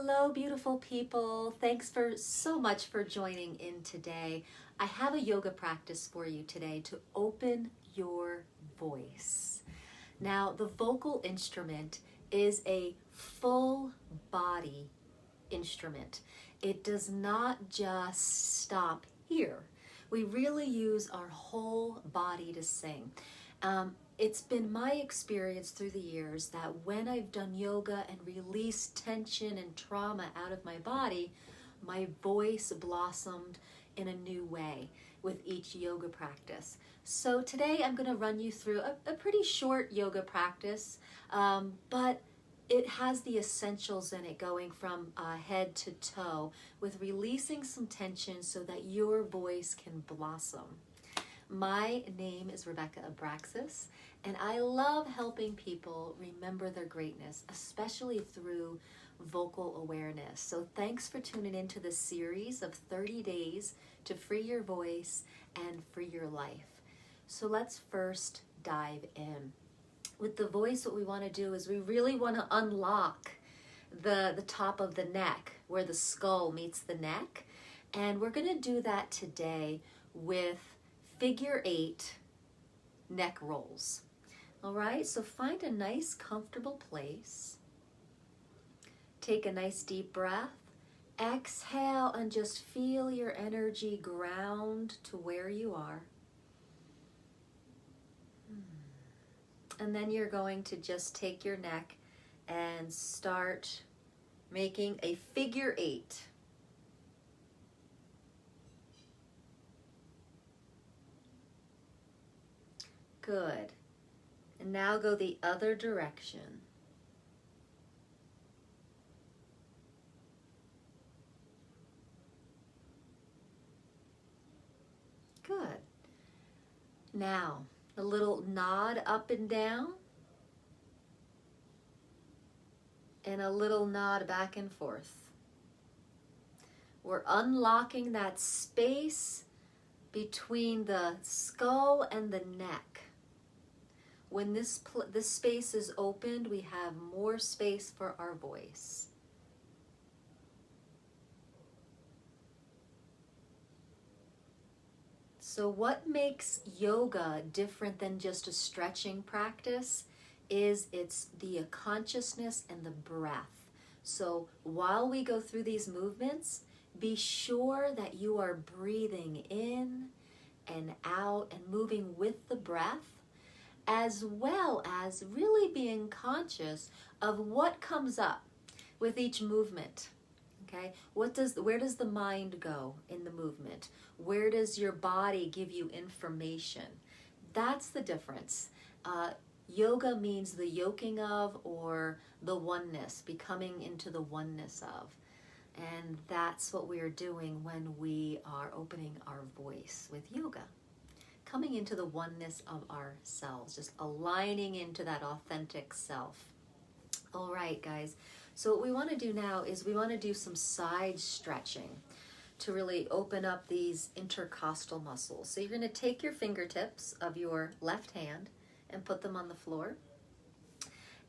Hello, beautiful people. Thanks so much for joining in today. I have a yoga practice for you today to open your voice. Now, the vocal instrument is a full body instrument. It does not just stop here. We really use our whole body to sing. It's been my experience through the years that when I've done yoga and released tension and trauma out of my body, my voice blossomed in a new way with each yoga practice. So today I'm going to run you through a pretty short yoga practice, but it has the essentials in it going from head to toe with releasing some tension so that your voice can blossom. My name is Rebecca Abraxas, and I love helping people remember their greatness, especially through vocal awareness. So thanks for tuning into this series of 30 days to free your voice and free your life. So let's first dive in. With the voice, what we want to do is we really want to unlock the top of the neck, where the skull meets the neck. And we're going to do that today with figure 8 neck rolls. All right, so find a nice comfortable place. Take a nice deep breath. Exhale and just feel your energy ground to where you are. And then you're going to just take your neck and start making a figure 8. Good. And now go the other direction. Good. Now, a little nod up and down. And a little nod back and forth. We're unlocking that space between the skull and the neck. When this space is opened, we have more space for our voice. So what makes yoga different than just a stretching practice is it's the consciousness and the breath. So while we go through these movements, be sure that you are breathing in and out and moving with the breath, as well as really being conscious of what comes up with each movement. Okay, where does the mind go in the movement? Where does your body give you information? That's the difference. Yoga means the yoking of, or the oneness, becoming into the oneness of. And that's what we are doing when we are opening our voice with yoga. Coming into the oneness of ourselves, just aligning into that authentic self. All right, guys. So what we want to do now is we want to do some side stretching to really open up these intercostal muscles. So you're going to take your fingertips of your left hand and put them on the floor.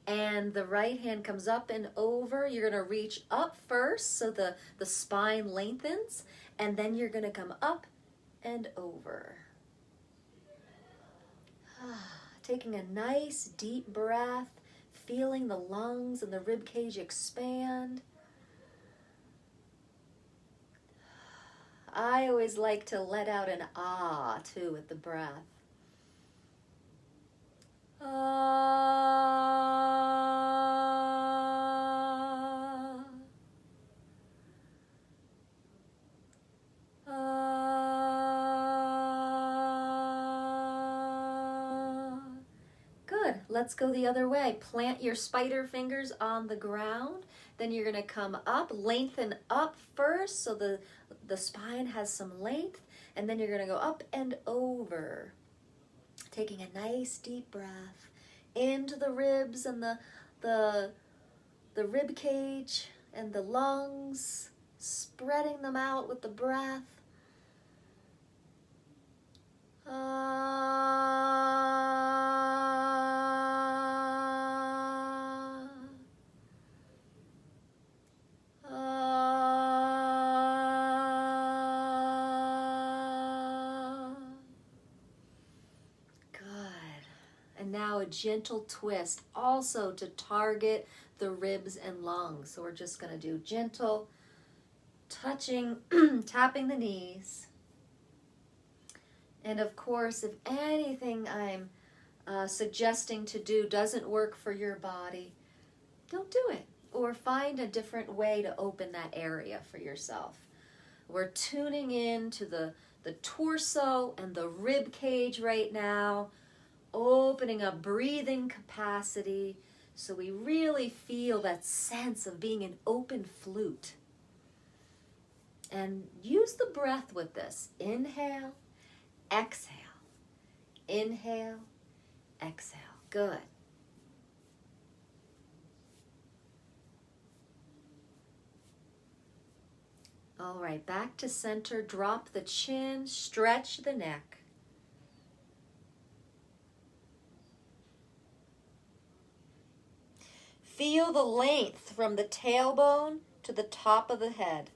And the right hand comes up and over. You're going to reach up first so the spine lengthens, and then you're going to come up and over. Taking a nice deep breath, feeling the lungs and the rib cage expand. I always like to let out an ah too with the breath. Ah. Good. Let's go the other way. Plant your spider fingers on the ground. Then you're going to come up, lengthen up first so the spine has some length. And then you're going to go up and over. Taking a nice deep breath into the ribs and the rib cage and the lungs. Spreading them out with the breath. now a gentle twist also to target the ribs and lungs. So we're just going to do gentle touching, tapping the knees. And of course, if anything I'm suggesting to do doesn't work for your body, don't do it. Or find a different way to open that area for yourself. We're tuning in to the torso and the rib cage right now, opening up breathing capacity so we really feel that sense of being an open flute. And use the breath with this. Inhale, exhale. Inhale, exhale. Good. All right, back to center. Drop the chin, stretch the neck. Feel the length from the tailbone to the top of the head.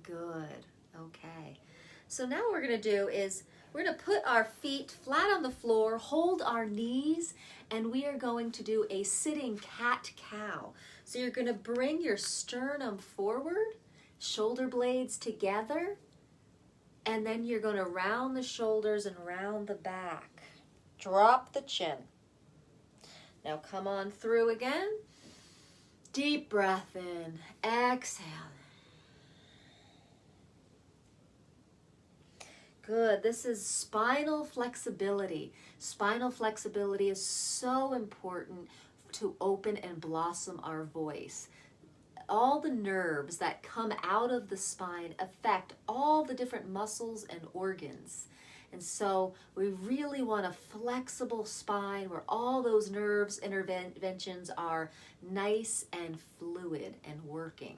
Good. Okay. So now what we're going to do is we're going to put our feet flat on the floor, hold our knees, and we are going to do a sitting cat-cow. So you're going to bring your sternum forward, shoulder blades together, and then you're going to round the shoulders and round the back. Drop the chin. Now come on through again. Deep breath in. Exhale. Good. This is spinal flexibility. Spinal flexibility is so important to open and blossom our voice. All the nerves that come out of the spine affect all the different muscles and organs. And so we really want a flexible spine where all those nerves interventions are nice and fluid and working.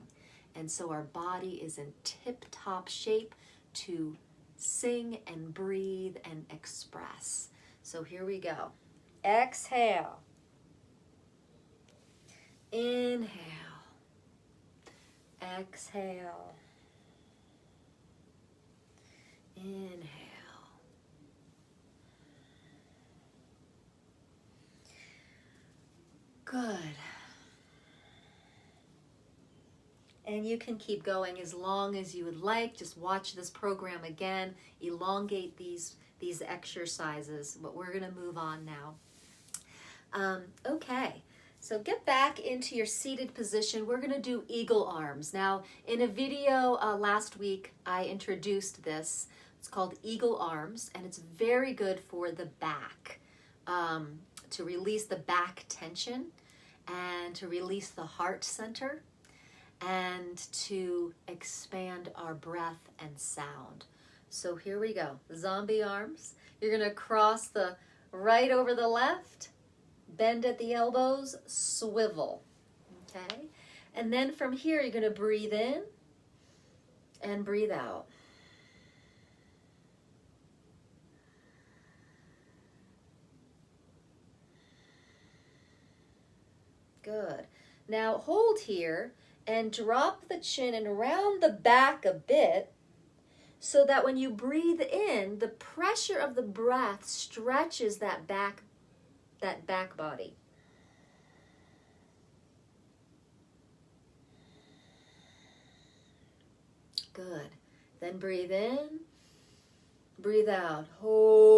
And so our body is in tip-top shape to sing and breathe and express. So here we go. Exhale. Inhale. Exhale. Inhale. Good. And you can keep going as long as you would like. Just watch this program again. Elongate these exercises. But we're going to move on now. Okay. So get back into your seated position. We're going to do eagle arms. Now, in a video last week, I introduced this. It's called eagle arms, and it's very good for the back, to release the back tension and to release the heart center and to expand our breath and sound. So here we go. Zombie arms. You're going to cross the right over the left. Bend at the elbows, swivel, okay? And then from here, you're going to breathe in and breathe out. Good. Now hold here and drop the chin and round the back a bit so that when you breathe in, the pressure of the breath stretches that back body. Good. Then breathe in, breathe out. Oh.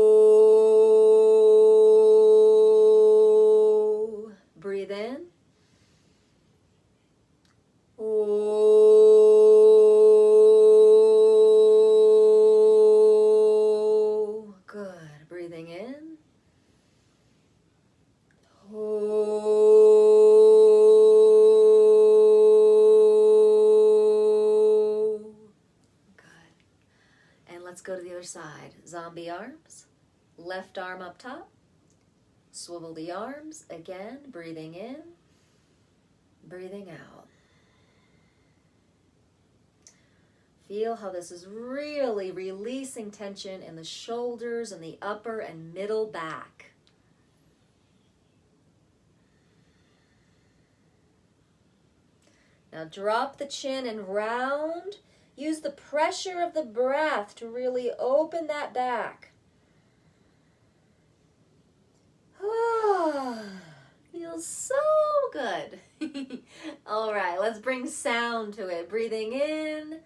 Breathe in. Oh. Good. Breathing in. Go to the other side. Zombie arms. Left arm up top. Swivel the arms. Again, breathing in, breathing out. Feel how this is really releasing tension in the shoulders and the upper and middle back. Now drop the chin and round Use the pressure of the breath to really open that back. Feels so good. All right, let's bring sound to it. Breathing in.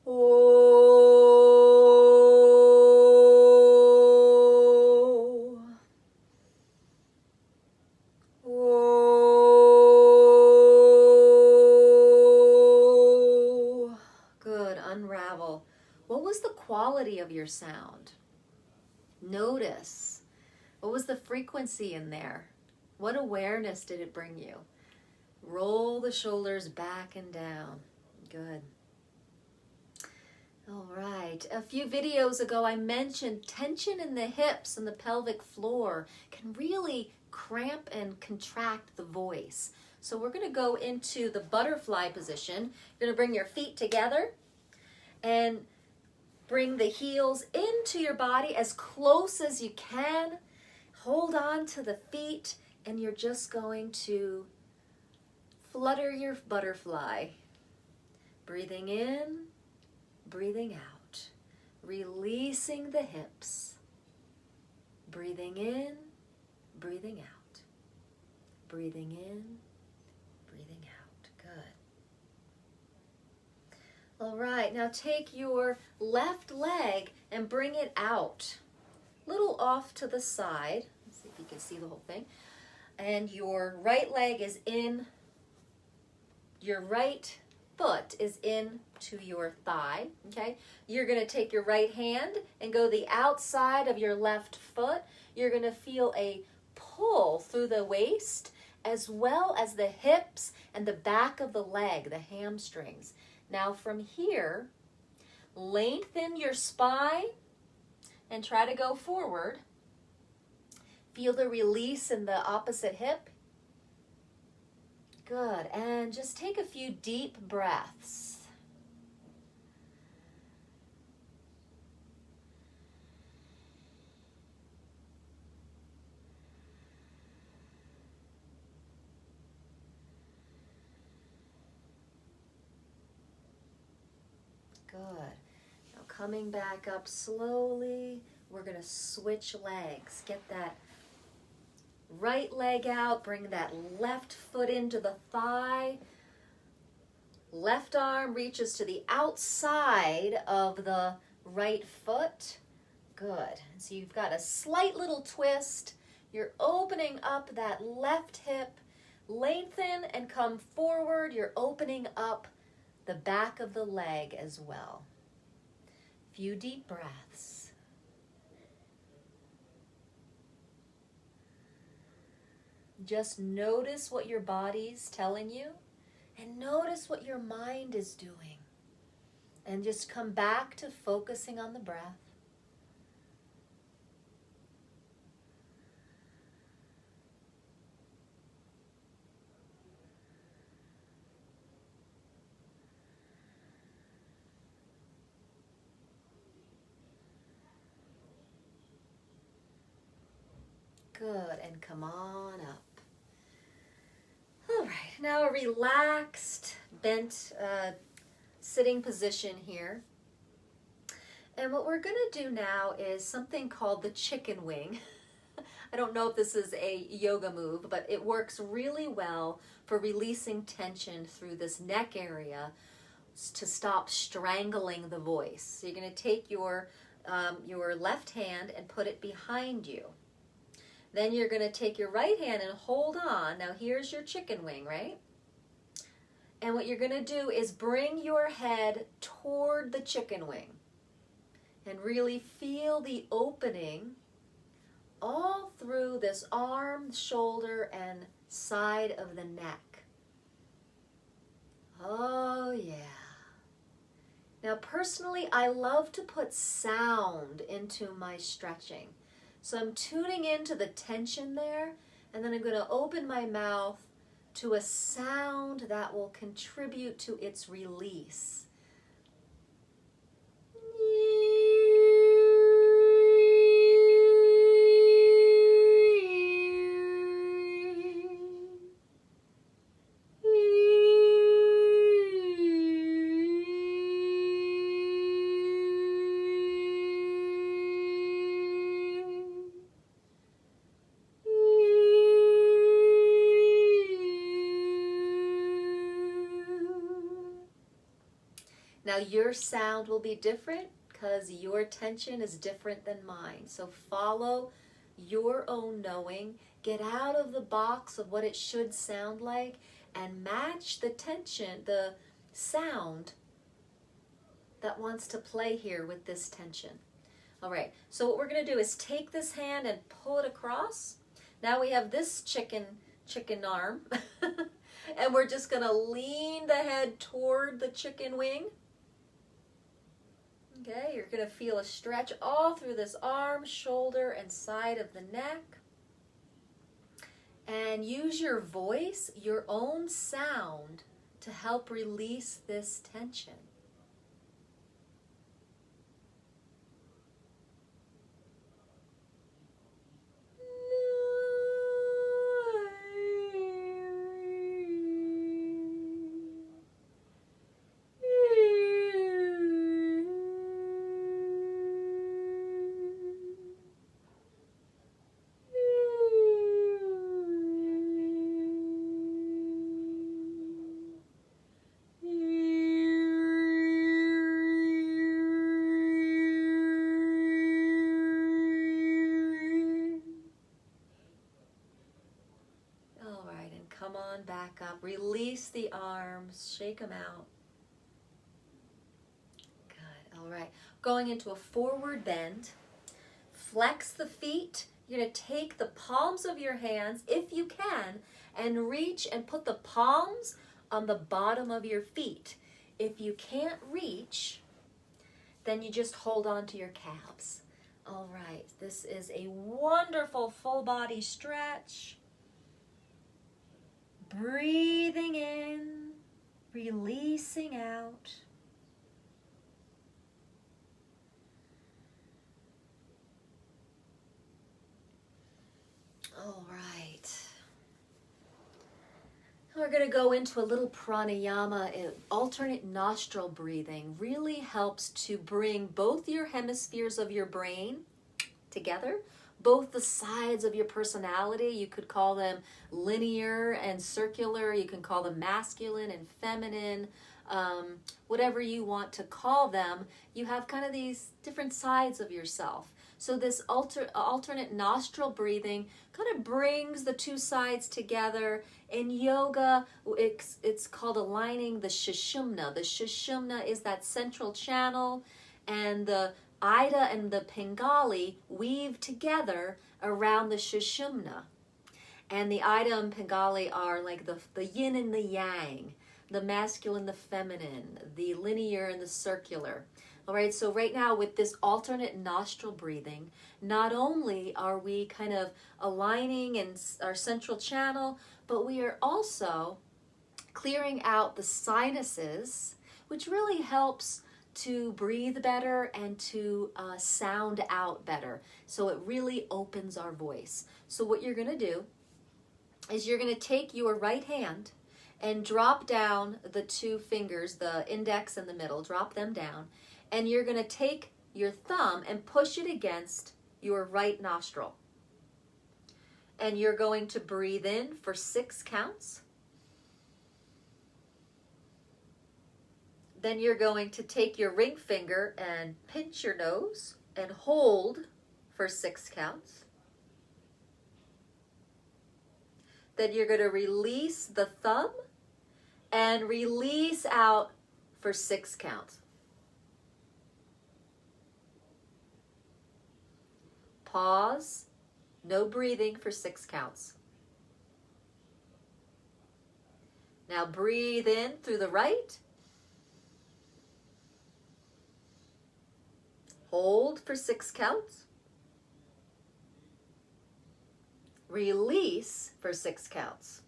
Oh. Oh. Good. Unravel. What was the quality of your sound? Notice. What was the frequency in there? What awareness did it bring you? Roll the shoulders back and down. Good. All right. A few videos ago, I mentioned tension in the hips and the pelvic floor can really cramp and contract the voice. So we're going to go into the butterfly position. You're going to bring your feet together and bring the heels into your body as close as you can. Hold on to the feet, and you're just going to flutter your butterfly. Breathing in, breathing out. Releasing the hips. Breathing in, breathing out. Breathing in, breathing out. Good. All right, now take your left leg and bring it out. Little off to the side. Let's see if you can see the whole thing. And your right leg is in, your right foot is in to your thigh, okay? You're gonna take your right hand and go the outside of your left foot. You're gonna feel a pull through the waist as well as the hips and the back of the leg, the hamstrings. Now from here, lengthen your spine and try to go forward. Feel the release in the opposite hip. Good. And just take a few deep breaths. Good. Now coming back up slowly, we're going to switch legs. Get that right leg out, bring that left foot into the thigh. Left arm reaches to the outside of the right foot. Good. So you've got a slight little twist. You're opening up that left hip. Lengthen and come forward. You're opening up the back of the leg as well. Few deep breaths. Just notice what your body's telling you and notice what your mind is doing. And just come back to focusing on the breath. Good, and come on up. All right, now a relaxed, bent, sitting position here. And what we're going to do now is something called the chicken wing. I don't know if this is a yoga move, but it works really well for releasing tension through this neck area to stop strangling the voice. So you're going to take your left hand and put it behind you. Then you're going to take your right hand and hold on. Now here's your chicken wing, right? And what you're going to do is bring your head toward the chicken wing and really feel the opening all through this arm, shoulder, and side of the neck. Oh, yeah. Now, personally, I love to put sound into my stretching. So I'm tuning into the tension there, and then I'm going to open my mouth to a sound that will contribute to its release. Now your sound will be different because your tension is different than mine. So follow your own knowing. Get out of the box of what it should sound like and match the tension, the sound that wants to play here with this tension. All right, so what we're going to do is take this hand and pull it across. Now we have this chicken arm, and we're just going to lean the head toward the chicken wing. Okay, you're going to feel a stretch all through this arm, shoulder, and side of the neck. And use your voice, your own sound, to help release this tension. Come on back up. Release the arms. Shake them out. Good. All right. Going into a forward bend. Flex the feet. You're going to take the palms of your hands, if you can, and reach and put the palms on the bottom of your feet. If you can't reach, then you just hold on to your calves. All right. This is a wonderful full body stretch. Breathing in, releasing out. All right. We're going to go into a little pranayama. Alternate nostril breathing really helps to bring both your hemispheres of your brain together. Both the sides of your personality, you could call them linear and circular, you can call them masculine and feminine, whatever you want to call them. You have kind of these different sides of yourself. So this alternate nostril breathing kind of brings the two sides together. In yoga, it's called aligning the Sushumna. The Sushumna is that central channel, and the Ida and the Pingali weave together around the Sushumna. And the Ida and Pingali are like the yin and the yang, the masculine, the feminine, the linear and the circular. All right, so right now with this alternate nostril breathing, not only are we kind of aligning in our central channel, but we are also clearing out the sinuses, which really helps to breathe better and to sound out better. So it really opens our voice. So what you're going to do is you're going to take your right hand and drop down the two fingers, the index and the middle, drop them down. And you're going to take your thumb and push it against your right nostril. And you're going to breathe in for 6 counts. Then you're going to take your ring finger and pinch your nose and hold for 6 counts. Then you're going to release the thumb and release out for 6 counts. Pause, no breathing for 6 counts. Now breathe in through the right. Hold for 6 counts. Release for 6 counts.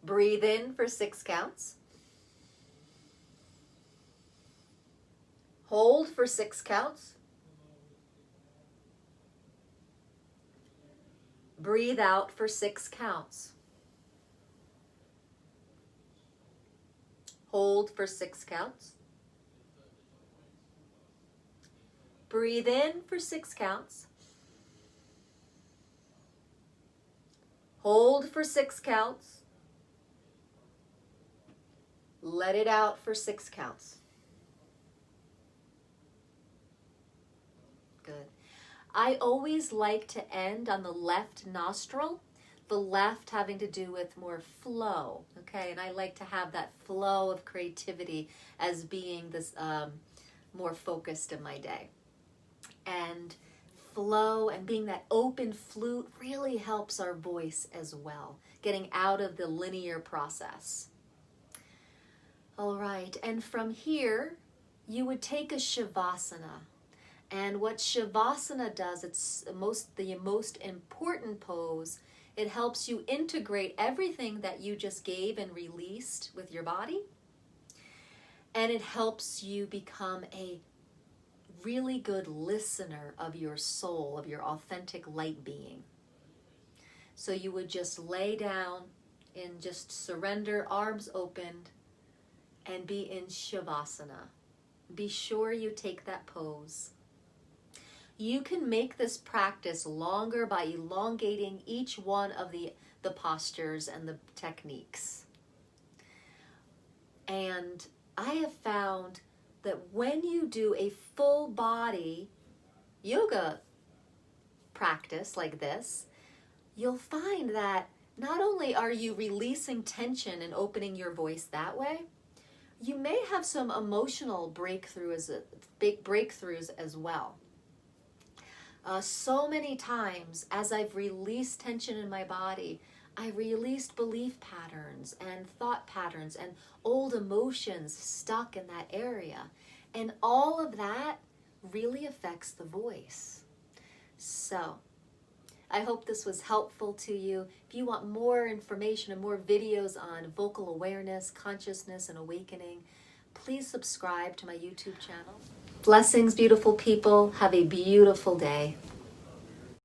Breathe in for 6 counts. Hold for 6 counts. Breathe out for 6 counts. Hold for 6 counts. Breathe in for 6 counts. Hold for 6 counts. Let it out for 6 counts. Good. I always like to end on the left nostril, the left having to do with more flow, okay? And I like to have that flow of creativity as being this more focused in my day. And flow and being that open flute really helps our voice as well, getting out of the linear process. All right, and from here, you would take a Shavasana. And what Shavasana does, it's the most important pose. It helps you integrate everything that you just gave and released with your body. And it helps you become a really good listener of your soul, of your authentic light being. So you would just lay down and just surrender, arms opened, and be in Shavasana. Be sure you take that pose. You can make this practice longer by elongating each one of the postures and the techniques. And I have found that when you do a full body yoga practice like this, you'll find that not only are you releasing tension and opening your voice that way, you may have some emotional breakthroughs as well. So many times as I've released tension in my body, I released belief patterns and thought patterns and old emotions stuck in that area. And all of that really affects the voice. So I hope this was helpful to you. If you want more information and more videos on vocal awareness, consciousness, and awakening, please subscribe to my YouTube channel. Blessings, beautiful people. Have a beautiful day.